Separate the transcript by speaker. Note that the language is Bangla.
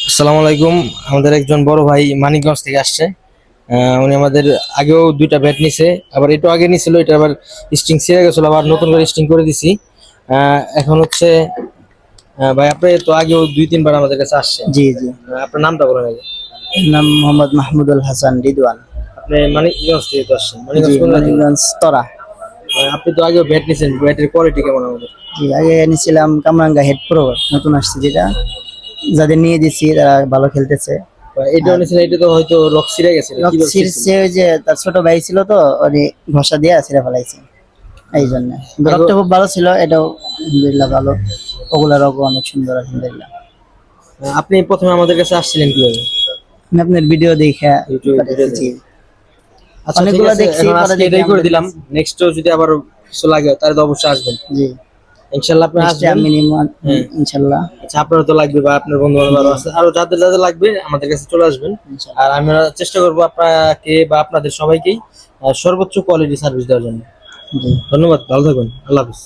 Speaker 1: আসসালামু আলাইকুম। আমাদের একজন বড় ভাই মানিকগঞ্জ থেকে আসছে। উনি আমাদের আগেও দুইটা ব্যাট নিছে, আবার একটু আগে নিছিল, এটা আবার স্ট্রিং ছিঁড়ে গেছিল, আবার নতুন করে স্ট্রিং করে দিছি। এখন হচ্ছে ভাই আপনি তো আগেও দুই তিনবার আমাদের কাছে আসছেন।
Speaker 2: জি জি।
Speaker 1: আপনার নামটা বলেন আগে।
Speaker 2: নাম মোহাম্মদ মাহমুদুল হাসান রিদওয়ান।
Speaker 1: আপনি মানিকগঞ্জ থেকে তো আসছেন,
Speaker 2: জি,
Speaker 1: মানিকগঞ্জ কোন জায়গা থেকে?
Speaker 2: মানিকগঞ্জ তরা।
Speaker 1: আপনি তো আগেও ব্যাট নিছেন, ব্যাটের কোয়ালিটি কেমন আমাদের?
Speaker 2: জি, আগে নিয়েছিলাম কামরাঙ্গা হেড প্রো, নতুন আসছে যেটা, যাদের নিয়ে দিচ্ছি তারা ভালো খেলতেছে।
Speaker 1: এটাও
Speaker 2: আর
Speaker 1: নিছেন, এটা তো হয়তো রক ছিঁড়ে গেছে,
Speaker 2: রক
Speaker 1: কিভাবে ছিঁড়ছিল?
Speaker 2: সিরছে, ওই যে তার ছোট ভাই ছিল তো, ওরে ঘষা দিয়ে ছিঁড়ে ফেলাইছে, এই জন্য।
Speaker 1: আগে
Speaker 2: রকটা খুব ভালো ছিল, এটাও আলহামদুলিল্লাহ ভালো। ওগুলা রকও অনেক সুন্দর আলহামদুলিল্লাহ।
Speaker 1: আপনি প্রথমে আমাদের কাছে আসছিলেন কিভাবে?
Speaker 2: আমি আপনার ভিডিও দেখে
Speaker 1: ইউটিউবে ভিডিও
Speaker 2: জি,
Speaker 1: দেখে? আচ্ছা ঠিক
Speaker 2: অনেকগুলো
Speaker 1: আছে,
Speaker 2: দেখছি,
Speaker 1: এখন
Speaker 2: পরে
Speaker 1: আজকে
Speaker 2: দেখি
Speaker 1: এটাই করে
Speaker 2: আমাদের
Speaker 1: দিলাম।
Speaker 2: কাছে।
Speaker 1: নেক্সট যদি আবার কিছু লাগে তাহলে তো অবশ্যই আসবেন।
Speaker 2: জি,
Speaker 1: ইনশাল্লাহ আপনি
Speaker 2: নেক্সট
Speaker 1: আসবেন।
Speaker 2: মিনিমাম
Speaker 1: হ্যাঁ।
Speaker 2: ইনশাল্লাহ।
Speaker 1: আচ্ছা আপনারও তো লাগবে বা আপনার বন্ধু বান্ধব
Speaker 2: জি
Speaker 1: আরো আছে, আরো যাদের যাদের লাগবে আমাদের কাছে চলে আসবেন। আর
Speaker 2: ইনশাল্লাহ।
Speaker 1: আমরা চেষ্টা করবো আপনাকে বা আপনাদের সবাইকেই সর্বোচ্চ কোয়ালিটি সার্ভিস দেওয়ার জন্য।
Speaker 2: জি।
Speaker 1: ধন্যবাদ, ভালো থাকবেন, আল্লাহ হাফিজ।